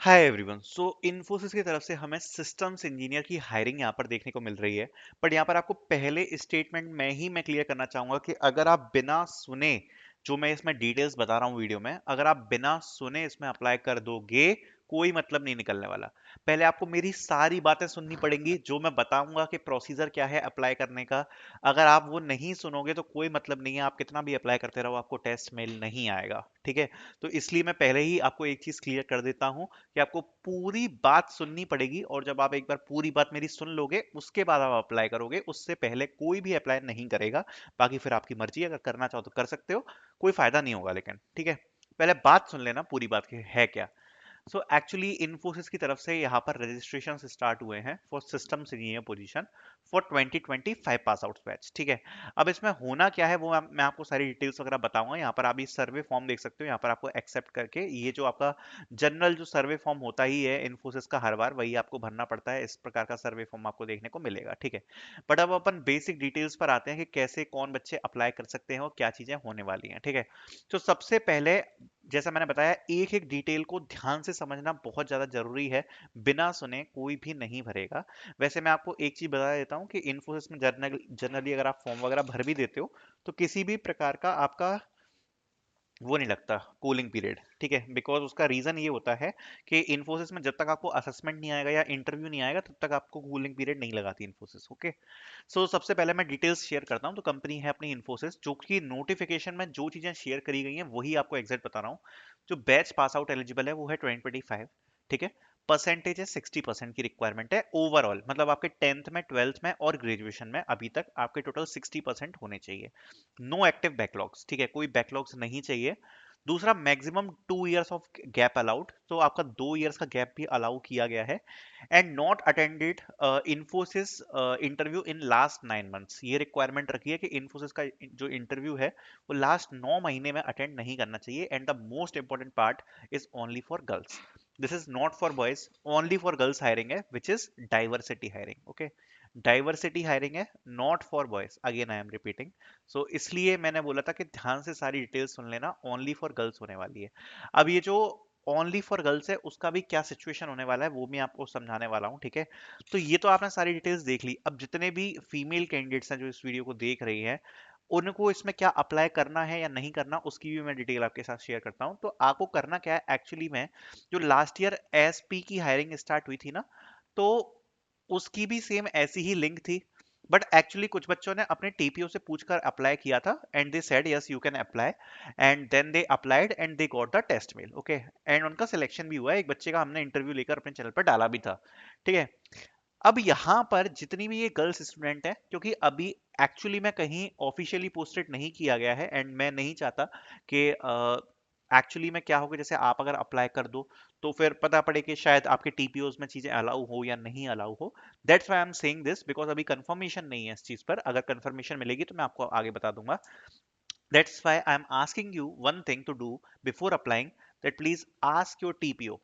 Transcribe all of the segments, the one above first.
Hi everyone. सो इन्फोसिस की तरफ से हमें सिस्टम्स इंजीनियर की हायरिंग यहाँ पर देखने को मिल रही है। बट यहाँ पर आपको पहले स्टेटमेंट में ही मैं क्लियर करना चाहूंगा कि अगर आप बिना सुने, जो मैं इसमें डिटेल्स बता रहा हूँ वीडियो में, अगर आप बिना सुने इसमें अप्लाई कर दोगे, कोई मतलब नहीं निकलने वाला। पहले आपको मेरी सारी बातें सुननी पड़ेंगी, जो मैं बताऊंगा कि प्रोसीजर क्या है अप्लाई करने का। अगर आप वो नहीं सुनोगे तो कोई मतलब नहीं है, आप कितना भी अप्लाई करते रहो, आपको टेस्ट मेल नहीं आएगा। ठीक है, तो इसलिए मैं पहले ही आपको एक चीज क्लियर कर देता हूँ कि आपको पूरी बात सुननी पड़ेगी, और जब आप एक बार पूरी बात मेरी सुन लोगे उसके बाद आप अप्लाई करोगे, उससे पहले कोई भी अप्लाई नहीं करेगा। बाकी फिर आपकी मर्जी, अगर करना चाहो तो कर सकते हो, कोई फायदा नहीं होगा लेकिन। ठीक है, पहले बात सुन लेना पूरी बात की है क्या। सो एक्चुअली इन्फोसिस की तरफ से यहाँ पर रजिस्ट्रेशन स्टार्ट हुए हैं for system engineer position for 2025 pass out batch. ठीक है, अब इसमें होना क्या है वो मैं आपको सारी डिटेल्स वगैरह बताऊंगा। यहाँ पर आप ये सर्वे फॉर्म देख सकते हो, यहाँ पर आपको एक्सेप्ट करके ये जो आपका जनरल जो सर्वे फॉर्म होता ही है इन्फोसिस का हर बार, वही आपको भरना पड़ता है। इस प्रकार का सर्वे फॉर्म आपको देखने को मिलेगा। ठीक है, बट अब अपन बेसिक डिटेल्स पर आते हैं कि कैसे कौन बच्चे अप्लाई कर सकते हैं और क्या चीजें होने वाली हैं। ठीक है, तो सबसे पहले, जैसा मैंने बताया, एक एक डिटेल को ध्यान से समझना बहुत ज्यादा जरूरी है। बिना सुने कोई भी नहीं भरेगा। वैसे मैं आपको एक चीज बता देता हूँ कि इन्फोसिस में जनरली अगर आप फॉर्म वगैरह भर भी देते हो तो किसी भी प्रकार का आपका वो नहीं लगता कूलिंग पीरियड। ठीक है, बिकॉज उसका रीजन ये होता है कि इन्फोसिस में जब तक आपको असेसमेंट नहीं आएगा या इंटरव्यू नहीं आएगा तब तक आपको कूलिंग पीरियड नहीं लगाती इन्फोसिस। ओके, सो सबसे पहले मैं डिटेल्स शेयर करता हूँ। तो कंपनी है अपनी इन्फोसिस, जो कि नोटिफिकेशन में जो चीजें शेयर करी गई हैं वही आपको एग्जैक्ट बता रहा हूँ। जो बैच पास आउट एलिजिबल है वो है 2025। ठीक है, परसेंटेज है 60% की रिक्वायरमेंट है ओवरऑल, मतलब आपके 10th में, 12th में और ग्रेजुएशन में अभी तक आपके टोटल 60% होने चाहिए। No active backlogs. ठीक है, कोई बैकलॉग्स नहीं चाहिए। दूसरा, maximum 2 years of gap allowed, तो आपका 2 इयर्स का गैप भी अलाउ किया गया है। And not attended Infosys interview in last 9 months. ये रिक्वायरमेंट रखी है कि इन्फोसिस का जो इंटरव्यू है वो लास्ट 9 महीने में अटेंड नहीं करना चाहिए। And the most important part is only for girls, this is not for boys, only for girls hiring है, which is diversity hiring. Okay, diversity hiring है, not for boys, again I am repeating. So इसलिए मैंने बोला था कि ध्यान से सारी डिटेल्स सुन लेना, ओनली फॉर गर्ल्स होने वाली है। अब ये जो ओनली फॉर गर्ल्स है उसका भी क्या सिचुएशन होने वाला है वो मैं आपको समझाने वाला हूँ। ठीक है, तो ये तो आपने सारी डिटेल्स देख ली। अब जितने भी फीमेल कैंडिडेट्स हैं जो इस वीडियो को देख रही हैं, उनको इसमें क्या अप्लाई करना है या नहीं करना, उसकी भी मैं डिटेल आपके साथ शेयर करता हूँ। तो आपको करना क्या है एक्चुअली में, जो लास्ट ईयर एसपी की हायरिंग स्टार्ट हुई थी ना, तो उसकी भी सेम ऐसी ही लिंक थी। बट एक्चुअली कुछ बच्चों ने अपने टीपीओ से पूछकर अप्लाई किया था, and they said yes you can apply, and then they applied and they got the test mail. Okay, and उनका सिलेक्शन भी हुआ है। एक बच्चे का हमने इंटरव्यू लेकर अपने चैनल पर डाला भी था। ठीक है, अब यहाँ पर जितनी भी ये गर्ल्स स्टूडेंट है, क्योंकि अभी एक्चुअली में कहीं ऑफिशियली पोस्टेड नहीं किया गया है, एंड मैं नहीं चाहता कि एक्चुअली में क्या होगा, जैसे आप अगर अप्लाई कर दो तो फिर पता पड़े कि शायद आपके टीपीओज में चीजें अलाउ हो या नहीं अलाउ हो। That's why I am saying this, because अभी कंफर्मेशन नहीं है इस चीज पर। अगर कंफर्मेशन मिलेगी तो मैं आपको आगे बता दूंगा। That's why I am asking you one thing to do before applying, that please ask your TPO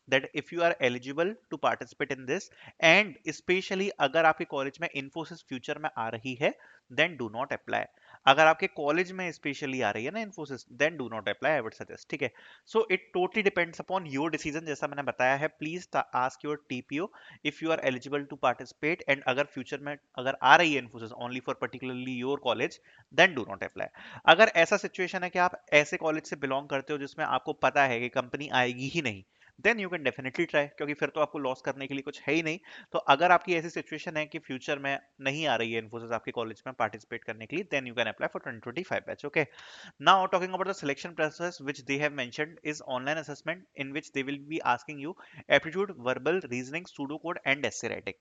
that if you are eligible to participate in this, and especially अगर आपके कॉलेज में इन्फोसिस फ्यूचर में आ रही है, then do not apply। अगर आपके college में specially आ रही है ना Infosys, then do not apply, I would suggest। ठीक है, so it totally depends upon your decision। जैसा मैंने बताया है, please ask your TPO if you are eligible to participate, and अगर फ्यूचर में अगर आ रही है Infosys only for particularly your college, then do not apply। अगर ऐसा सिचुएशन है कि आप ऐसे कॉलेज से बिलोंग करते हो जिसमें आपको पता है कि कंपनी आएगी ही नहीं, then you can definitely try, क्योंकि फिर तो आपको लॉस करने के लिए कुछ है ही नहीं। तो अगर आपकी ऐसी सिचुएशन है कि फ्यूचर में नहीं आ रही है इन्फोसिस आपके कॉलेज में पार्टिसिपेट करने के लिए, then you can apply for 2025 batch. Okay, now talking about the selection process which they have mentioned is online assessment in which they will be asking you aptitude, verbal, reasoning, pseudo code and essay writing.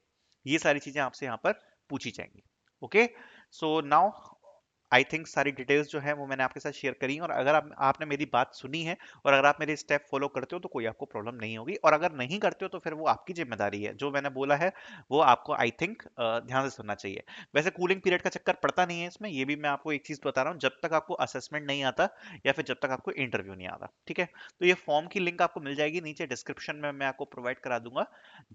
ये सारी चीजें आपसे यहाँ पर पूछी जाएंगी। Okay, so now I think सारी details जो है वो मैंने आपके साथ शेयर करी हैं। और अगर आपने मेरी बात सुनी है और अगर आप मेरे स्टेप फॉलो करते हो तो कोई आपको प्रॉब्लम नहीं होगी, और अगर नहीं करते हो तो फिर वो आपकी जिम्मेदारी है। जो मैंने बोला है वो आपको आई थिंक ध्यान से सुनना चाहिए। वैसे कूलिंग पीरियड का चक्कर पड़ता नहीं है इसमें, ये भी मैं आपको एक चीज बता रहा हूँ, जब तक आपको असेसमेंट नहीं आता या फिर जब तक आपको इंटरव्यू नहीं आता। ठीक है, तो ये फॉर्म की लिंक आपको मिल जाएगी नीचे डिस्क्रिप्शन में, मैं आपको प्रोवाइड करा दूंगा।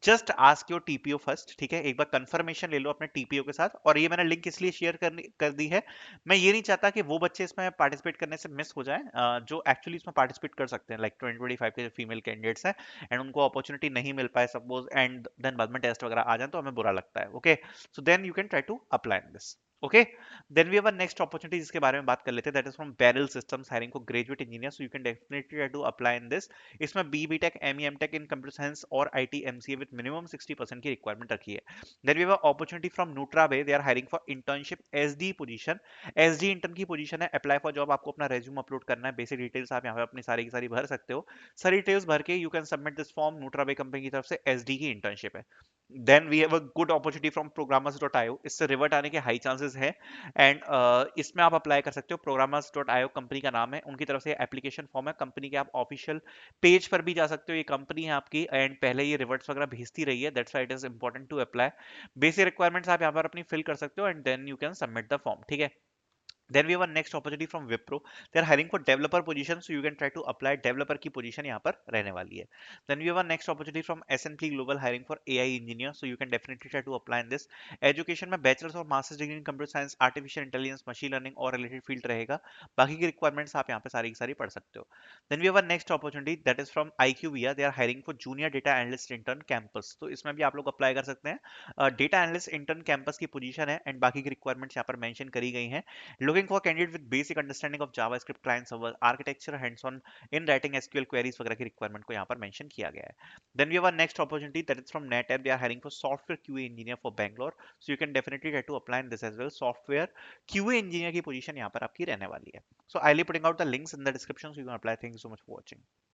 Just ask your TPO first. ठीक है, एक बार कंफर्मेशन ले लो अपने टीपीओ के साथ। और ये मैंने लिंक इसलिए शेयर कर दी है मैं ये नहीं चाहता कि वो बच्चे इसमें पार्टिसिपेट करने से मिस हो जाएं, जो एक्चुअली इसमें पार्टिसिपेट कर सकते हैं, लाइक 2025 के जो फीमेल कैंडिडेट्स हैं, एंड उनको अपॉर्चुनिटी नहीं मिल पाए सपोज, एंड देन बाद में टेस्ट वगैरह आ जाए तो हमें बुरा लगता है। Okay, so then you can try to apply this. Okay, then we have a next opportunity जिसके बारे में बात कर लेते हैं, that is from Barrel systems hiring for graduate engineer, so you can definitely try to apply in this. इसमें B tech M E M tech in computer science और I T M C A with minimum 60% की requirement रखी है। Then we have a opportunity from Nutra Way, they are hiring for internship S D position. S D intern की position है, apply for job, आपको अपना resume upload करना है, basic details आप यहाँ पे अपनी सारी की सारी भर सकते हो। सारी डिटेल्स भर के you can submit this form, Nutra Way company की तरफ से एस डी की इंटर्नशिप है। Then we have a good opportunity from programmers dot IO, इससे रिवर्ट आने के हाई चांसेस है, एंड इसमें आप अप्लाई कर सकते हो। प्रोग्रामर्स डॉट आईओ कंपनी का नाम है, उनकी तरफ से एप्लीकेशन फॉर्म है कंपनी के, आप ऑफिशियल पेज पर भी जा सकते हो, ये कंपनी है आपकी, एंड पहले ये रिवर्ट्स वगैरह भेजती रही है, that's why it is important to apply. Basic requirements आप यहाँ पर अपनी फिल कर सकते हो, and then you can submit the form, ठीक है। Then we have a next opportunity from Wipro. They are hiring for developer position, so you can try to apply developer की position यहाँ पर रहने वाली है. Then we have a next opportunity from S&P Global hiring for AI engineer, so you can definitely try to apply in this. Education में bachelor's और master's degree in computer science, artificial intelligence, machine learning और related field रहेगा. बाकी की requirements आप यहाँ पे सारी की सारी पढ़ सकते हो. Then we have a next opportunity that is from IQVIA. They are hiring for junior data analyst intern campus. तो इसमें भी आप लोग अप्लाई कर सकते हैं. डेटा एनालिस्ट इंटर्न कैंपस की पोजीशन है, एंड बाकी की रिक्वायरमेंट्स यहाँ पर मेंशन करी गई हैं. Looking for candidate with basic understanding of JavaScript, client server architecture, hands-on in writing SQL queries वगैरह की requirement को यहाँ पर mention किया गया है. Then we have our next opportunity that is from NetApp. They are hiring for software QA engineer for Bangalore. So you can definitely try to apply in this as well. Software QA engineer की position यहाँ पर आपकी रहने वाली है. So I'll be putting out the links in the description so you can apply. Thank you so much for watching.